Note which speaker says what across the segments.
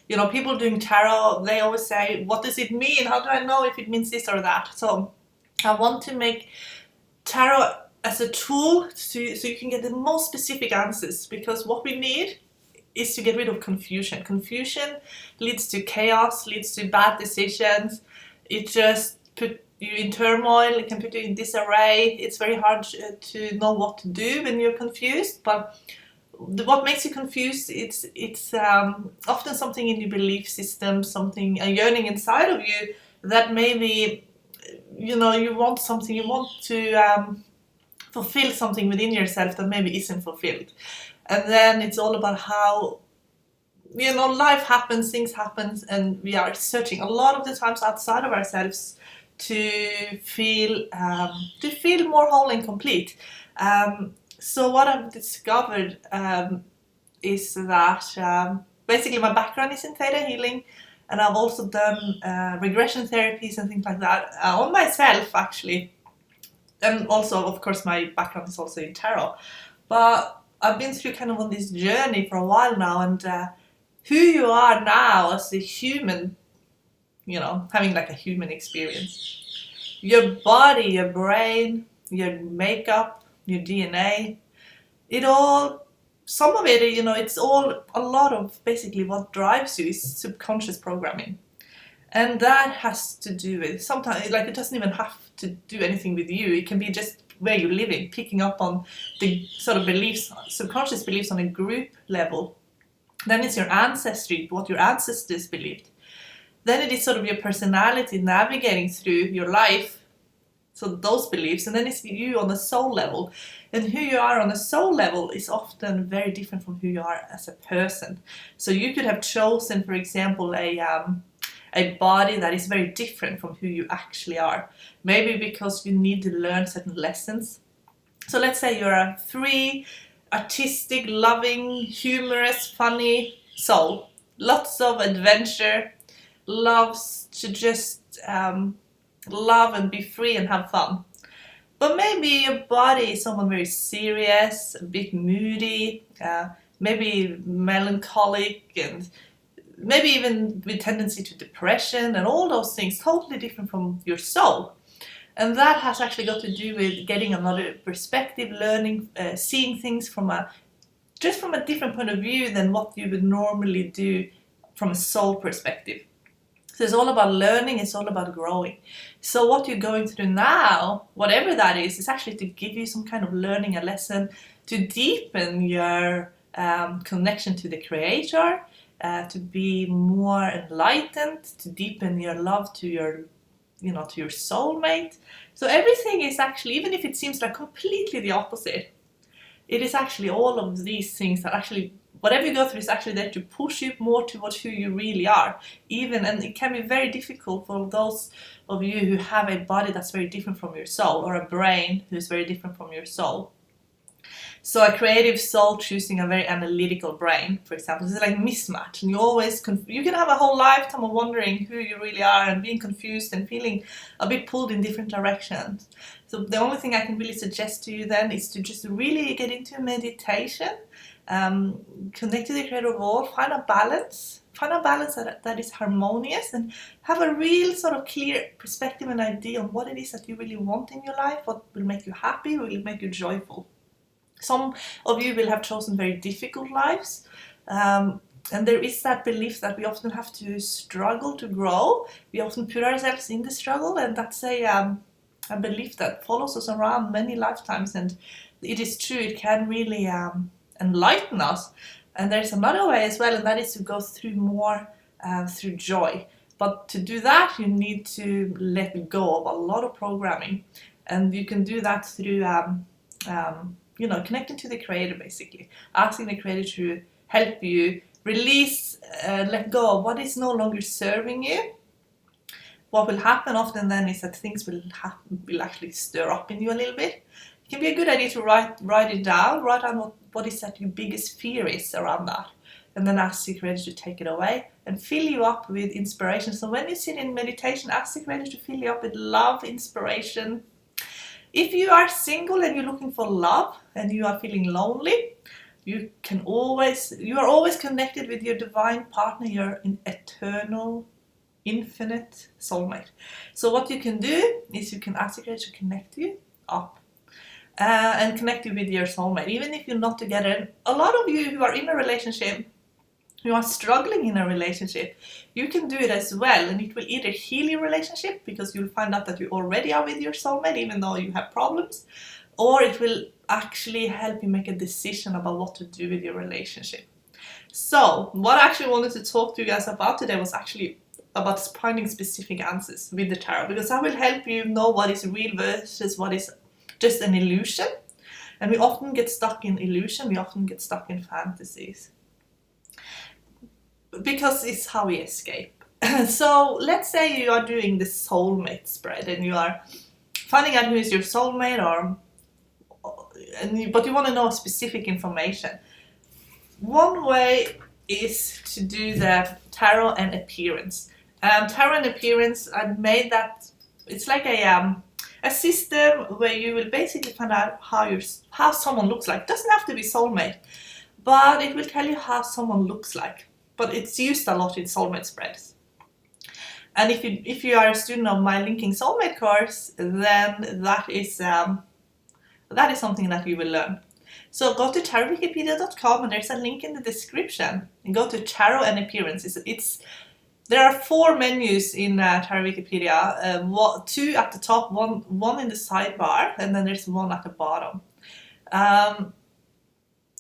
Speaker 1: You know, people doing tarot, they always say, what does it mean? How do I know if it means this or that? So I want to make tarot as a tool so you can get the most specific answers, because what we need is to get rid of confusion. Confusion leads to chaos, leads to bad decisions. It just put you in turmoil, it can put you in disarray. It's very hard to know what to do when you're confused. But what makes you confused, it's often something in your belief system, something, a yearning inside of you that maybe, you know, you want something, you want to fulfill something within yourself that maybe isn't fulfilled. And then it's all about how, you know, life happens, things happen, and we are searching a lot of the times outside of ourselves to feel more whole and complete. So what I've discovered is that basically my background is in theta healing, and I've also done regression therapies and things like that on myself, actually. And also, of course, my background is also in tarot. But I've been through kind of on this journey for a while now, and who you are now as a human, you know, having like a human experience. Your body, your brain, your makeup, your DNA, it all, some of it, you know, it's all, a lot of basically what drives you is subconscious programming. And that has to do with, sometimes, like, it doesn't even have to do anything with you. It can be just where you're living, picking up on the sort of beliefs, subconscious beliefs on a group level. Then it's your ancestry, what your ancestors believed. Then it is sort of your personality navigating through your life, so those beliefs, and then it's you on a soul level. And who you are on a soul level is often very different from who you are as a person. So you could have chosen, for example, a body that is very different from who you actually are. Maybe because you need to learn certain lessons. So let's say you're a free, artistic, loving, humorous, funny soul. Lots of adventure, loves to just love and be free and have fun. But maybe your body is someone very serious, a bit moody, maybe melancholic, and maybe even with tendency to depression and all those things, totally different from your soul. And that has actually got to do with getting another perspective, learning, seeing things from a different point of view than what you would normally do from a soul perspective. So it's all about learning, it's all about growing. So what you're going through now, whatever that is actually to give you some kind of learning, a lesson, to deepen your connection to the Creator, to be more enlightened, to deepen your love to your, you know, to your soulmate. So everything is actually, even if it seems like completely the opposite, it is actually all of these things that actually, whatever you go through is actually there to push you more towards who you really are. And it can be very difficult for those of you who have a body that's very different from your soul, or a brain who's very different from your soul. So a creative soul choosing a very analytical brain, for example, is like mismatch, and you can have a whole lifetime of wondering who you really are and being confused and feeling a bit pulled in different directions. So the only thing I can really suggest to you then is to just really get into meditation, connect to the Creator of all, find a balance that is harmonious, and have a real sort of clear perspective and idea on what it is that you really want in your life, what will make you happy, what will make you joyful. Some of you will have chosen very difficult lives, and there is that belief that we often have to struggle to grow. We often put ourselves in the struggle, and that's a belief that follows us around many lifetimes, and it is true, it can really enlighten us. And there's another way as well, and that is to go through more through joy. But to do that, you need to let go of a lot of programming, and you can do that through connecting to the Creator, basically. Asking the Creator to help you release, let go of what is no longer serving you. What will happen often then is that things will actually stir up in you a little bit. It can be a good idea to write it down, write down what is that your biggest fear is around that. And then ask the Creator to take it away and fill you up with inspiration. So when you sit in meditation, ask the Creator to fill you up with love, inspiration. If you are single and you're looking for love and you are feeling lonely, you are always connected with your divine partner, your eternal, infinite soulmate. So what you can do is you can ask the Creator to connect you up and connect you with your soulmate, even if you're not together. And a lot of you who are in a relationship, who are struggling in a relationship, you can do it as well, and it will either heal your relationship because you'll find out that you already are with your soulmate even though you have problems, or it will actually help you make a decision about what to do with your relationship. So what I actually wanted to talk to you guys about today was actually about finding specific answers with the tarot, because that will help you know what is real versus what is just an illusion. And we often get stuck in illusion, we often get stuck in fantasies, because it's how we escape. So let's say you are doing the soulmate spread and you are finding out who is your soulmate, but you want to know specific information. One way is to do the tarot and appearance. Tarot and appearance, I made that, it's like a system where you will basically find out how someone looks like. It doesn't have to be soulmate, but it will tell you how someone looks like. But it's used a lot in soulmate spreads. And if you are a student of my Linking Soulmate course, then that is something that you will learn. So go to tarotwikipedia.com and there's a link in the description. And go to tarot and appearance. There are 4 menus in Tarot Wikipedia, 2 at the top, one in the sidebar, and then there's one at the bottom.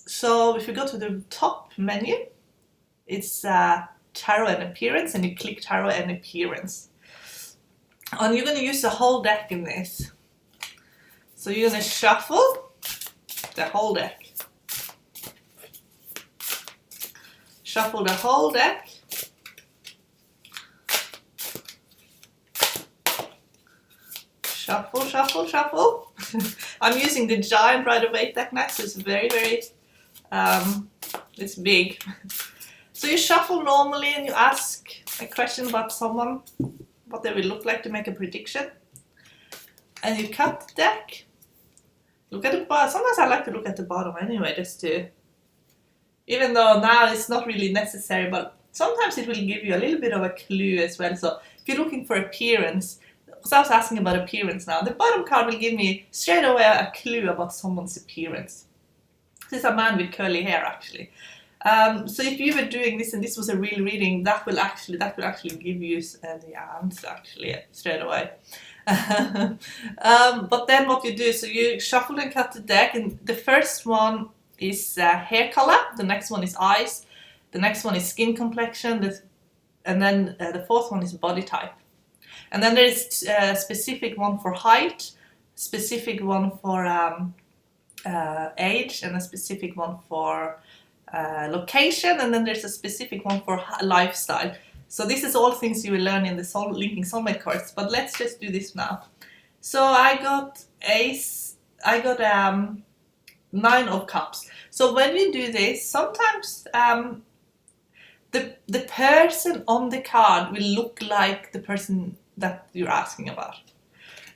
Speaker 1: So if you go to the top menu, it's tarot and appearance, and you click tarot and appearance. And you're going to use the whole deck in this. So you're going to shuffle the whole deck. Shuffle the whole deck. Shuffle, shuffle, shuffle. I'm using the giant Rider-Waite deck next. It's very, very, it's big. So you shuffle normally and you ask a question about someone, what they will look like to make a prediction. And you cut the deck. Look at the bottom. Sometimes I like to look at the bottom anyway, just to, even though now it's not really necessary, but sometimes it will give you a little bit of a clue as well. So if you're looking for appearance, because I was asking about appearance now, the bottom card will give me straight away a clue about someone's appearance. This is a man with curly hair, actually. So if you were doing this and this was a real reading, that will actually give you the answer actually straight away. But then what you do, so you shuffle and cut the deck, and the first one is hair color, the next one is eyes, the next one is skin complexion, and then the fourth one is body type. And then there is a specific one for height, specific one for age, and a specific one for location, and then there's a specific one for lifestyle. So this is all things you will learn in the Linking Soulmate course, but let's just do this now. So I got Ace, I got 9 of Cups. So when we do this, sometimes the person on the card will look like the person that you're asking about.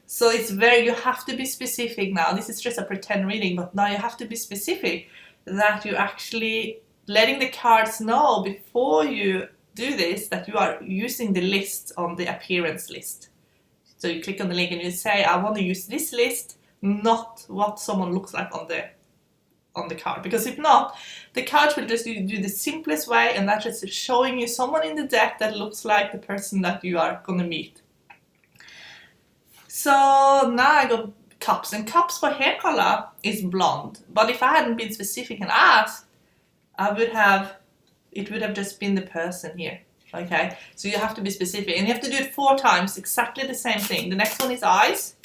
Speaker 1: So you have to be specific now. This is just a pretend reading, but now you have to be specific that you're actually letting the cards know before you do this that you are using the list on the appearance list. So you click on the link and you say, I want to use this list, not what someone looks like on the card. Because if not, the cards will just do the simplest way, and that's just showing you someone in the deck that looks like the person that you are going to meet. So now I got Cups, and Cups for hair color is blonde. But if I hadn't been specific and asked, it would have just been the person here. Okay, so you have to be specific, and you have to do it 4 times, exactly the same thing. The next one is eyes,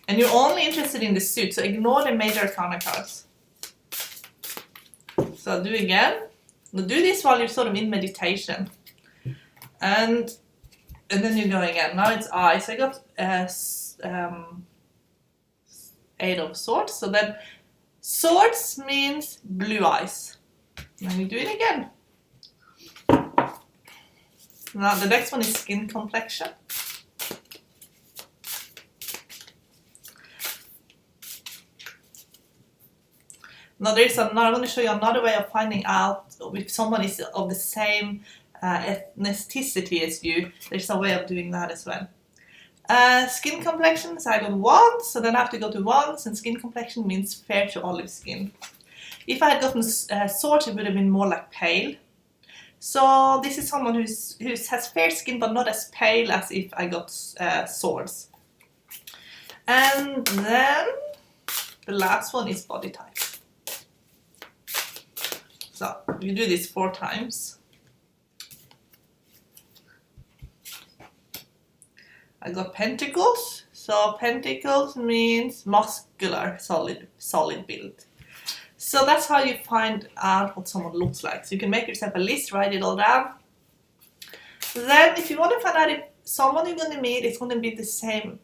Speaker 1: and you're only interested in the suit, so ignore the major arcana cards. So I'll do again. Now do this while you're sort of in meditation, and then you go again. Now it's eyes. I got 8 of Swords. So then Swords means blue eyes. Then we do it again. Now the next one is Skin Complexion. Now I'm going to show you another way of finding out if someone is of the same ethnicity as you. There's a way of doing that as well. Skin complexion, so I got once, so then I have to go to once, and skin complexion means fair to olive skin. If I had gotten swords, it would have been more like pale. So this is someone who has fair skin but not as pale as if I got swords. And then the last one is body type. So you do this 4 times. I got pentacles. So pentacles means muscular, solid build. So that's how you find out what someone looks like. So you can make yourself a list, write it all down. Then if you want to find out if someone you're going to meet is going to be the same,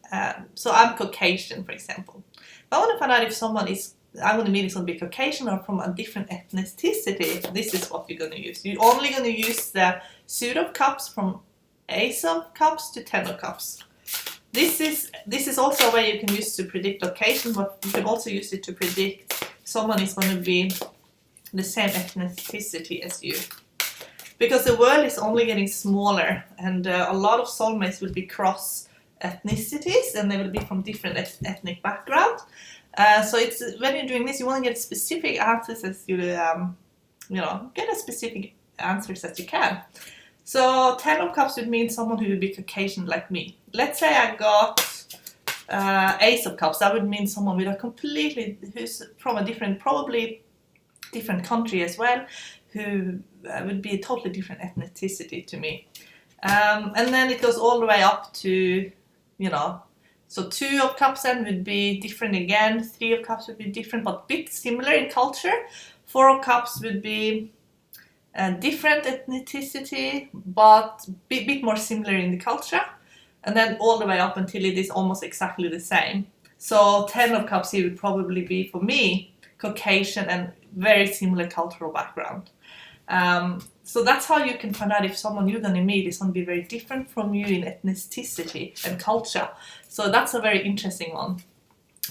Speaker 1: so I'm Caucasian, for example. If I want to find out if someone I'm going to meet is going to be Caucasian or from a different ethnicity, this is what you're going to use. You're only going to use the suit of cups from Ace of Cups to 10 of Cups. This is also a way you can use to predict location, but you can also use it to predict someone is going to be the same ethnicity as you. Because the world is only getting smaller, and a lot of soulmates will be cross ethnicities, and they will be from different ethnic backgrounds. So it's when you're doing this, you want to get specific answers as you get as specific answers as you can. So 10 of Cups would mean someone who would be Caucasian like me. Let's say I got Ace of Cups. That would mean someone with who's from a probably different country as well, who would be a totally different ethnicity to me. And then it goes all the way up to, so 2 of Cups then would be different again. 3 of Cups would be different, but a bit similar in culture. 4 of Cups would be different ethnicity, but a bit more similar in the culture. And then all the way up until it is almost exactly the same. So 10 of Cups here would probably be, for me, Caucasian and very similar cultural background. So that's how you can find out if someone you're going to meet is going to be very different from you in ethnicity and culture. So that's a very interesting one.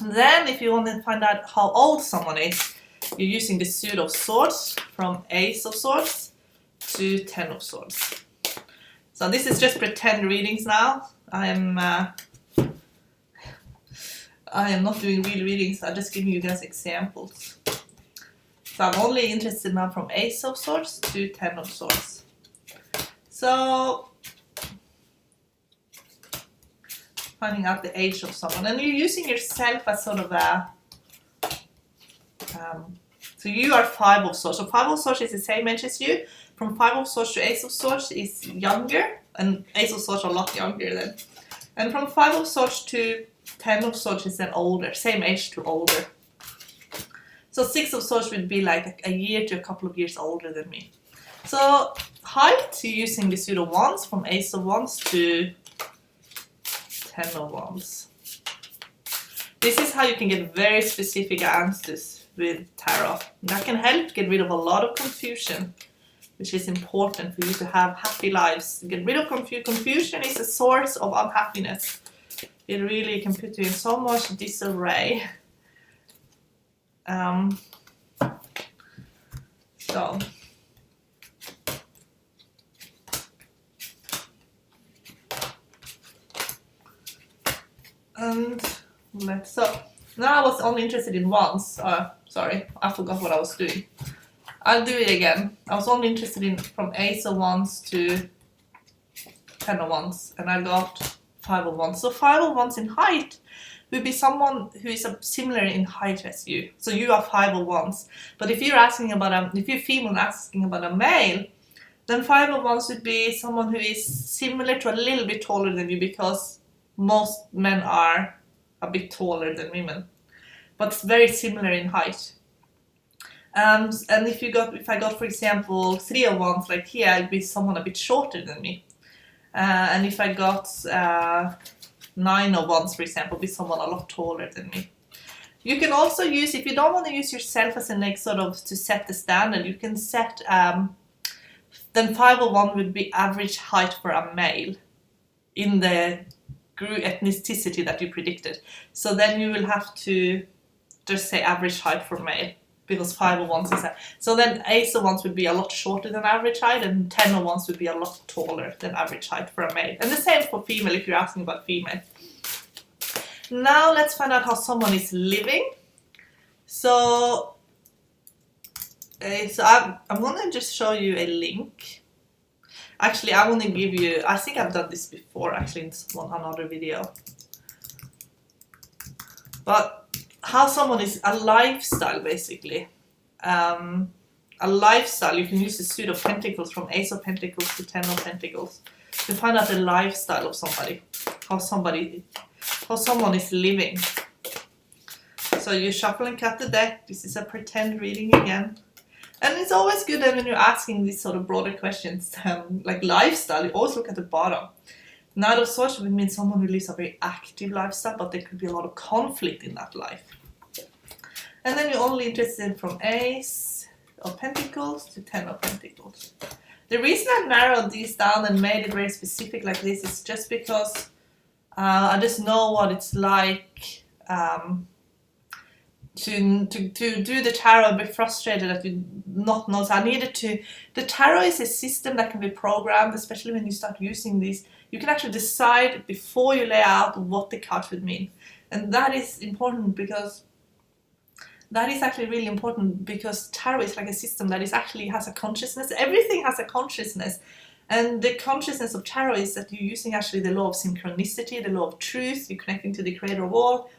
Speaker 1: Then if you want to find out how old someone is, you're using the suit of swords from Ace of Swords to 10 of Swords. So this is just pretend readings now. I am not doing real readings, I'm just giving you guys examples. So I'm only interested now from Ace of Swords to 10 of Swords. So finding out the age of someone, and you're using yourself as sort of a so you are 5 of Swords. So 5 of Swords is the same age as you. From 5 of Swords to Ace of Swords is younger, and Ace of Swords are a lot younger then. And from 5 of Swords to 10 of Swords is then older, same age to older. So 6 of Swords would be like a year to a couple of years older than me. So height, you're using the suit of Wands from Ace of Wands to 10 of Wands. This is how you can get very specific answers with tarot. That can help get rid of a lot of confusion, which is important for you to have happy lives. Get rid of confusion. Confusion is a source of unhappiness. It really can put you in so much disarray. So now I was only interested in Wands. Sorry, I forgot what I was doing. I'll do it again. I was only interested in from Ace of Wands to 10 of Wands, and I got 5 of Wands. So 5 of Wands in height would be someone who is similar in height as you. So you are 5 of Wands. But if you're female asking about a male, then 5 of Wands would be someone who is similar to a little bit taller than you, because most men are a bit taller than women, but very similar in height. And if I got, for example, 3 of Wands, like here, it'd be someone a bit shorter than me. And if I got 9 of Wands, for example, be someone a lot taller than me. You can also use, if you don't want to use yourself as an sort of to set the standard, you can set, then 5 of Wands would be average height for a male in the group ethnicity that you predicted. So then you will have to just say average height for male, because 501s is that. So then 801s would be a lot shorter than average height, and 1001s would be a lot taller than average height for a male. And the same for female if you're asking about female. Now let's find out how someone is living. So, I'm going to just show you a link. Actually, I want to give you, I think I've done this before actually in another video. But how someone is a lifestyle basically. A lifestyle, you can use the suit of pentacles from Ace of Pentacles to 10 of Pentacles to find out the lifestyle of somebody, how someone is living. So you shuffle and cut the deck. This is a pretend reading again. And it's always good that when you're asking these sort of broader questions, like lifestyle, you always look at the bottom. Knight of Swords would mean someone who lives a very active lifestyle, but there could be a lot of conflict in that life. And then you're only interested from Ace of Pentacles to 10 of Pentacles. The reason I narrowed these down and made it very specific like this is just because I just know what it's like to do the tarot and be frustrated that you not know. So I needed to. The tarot is a system that can be programmed, especially when you start using these. You can actually decide before you lay out what the cards would mean, and that is important because that is actually really important because tarot is like a system that is actually has a consciousness. Everything has a consciousness, and the consciousness of tarot is that you're using actually the law of synchronicity, the law of truth. You're connecting to the creator of all.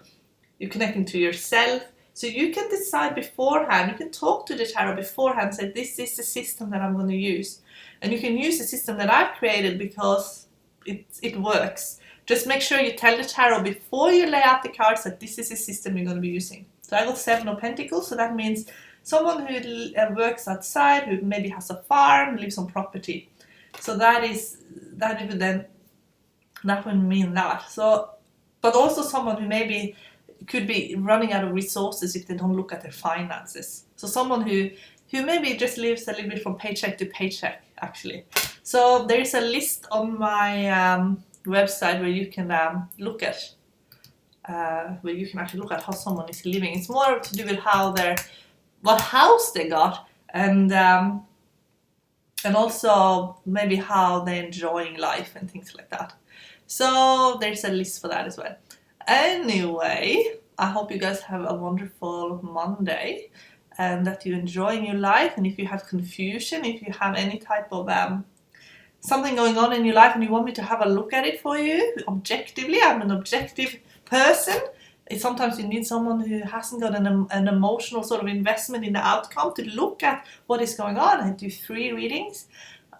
Speaker 1: You're connecting to yourself. So you can decide beforehand, you can talk to the tarot beforehand and say, this is the system that I'm going to use. And you can use the system that I've created because it works. Just make sure you tell the tarot before you lay out the cards that this is the system you're going to be using. So I got 7 of Pentacles, so that means someone who works outside, who maybe has a farm, lives on property. So that would mean that. So, but also someone who maybe could be running out of resources if they don't look at their finances. So someone who maybe just lives a little bit from paycheck to paycheck, actually. So there is a list on my website where you can look at, actually look at how someone is living. It's more to do with what house they got, and also maybe how they're enjoying life and things like that. So there's a list for that as well. Anyway, I hope you guys have a wonderful Monday and that you're enjoying your life. And if you have confusion, if you have any type of something going on in your life and you want me to have a look at it for you objectively, I'm an objective person. Sometimes you need someone who hasn't got an emotional sort of investment in the outcome to look at what is going on. I do free readings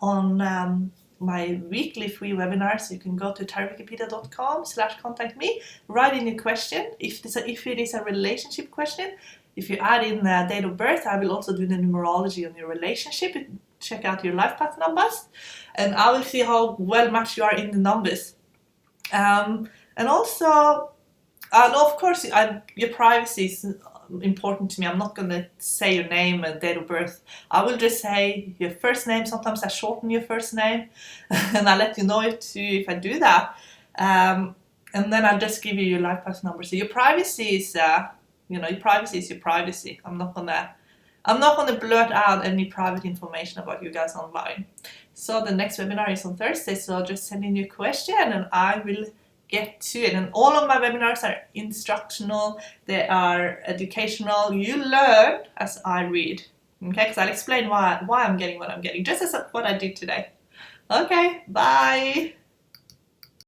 Speaker 1: on my weekly free webinar, so you can go to tarotwikipedia.com/contact me, write in your question. If it is a relationship question, if you add in the date of birth, I will also do the numerology on your relationship. Check out your life path numbers, and I will see how well matched you are in the numbers. And also, of course, your privacy is important to me. I'm not going to say your name and date of birth. I will just say your first name. Sometimes I shorten your first name and I'll let you know if I do that. And then I'll just give you your life path number. So your privacy is, your privacy is your privacy. I'm not gonna blurt out any private information about you guys online. So the next webinar is on Thursday. So just send in your question and I will get to it. And all of my webinars are instructional, they are educational. You learn as I read, okay? Because I'll explain why I'm getting what I'm getting, just as what I did today. Okay, bye.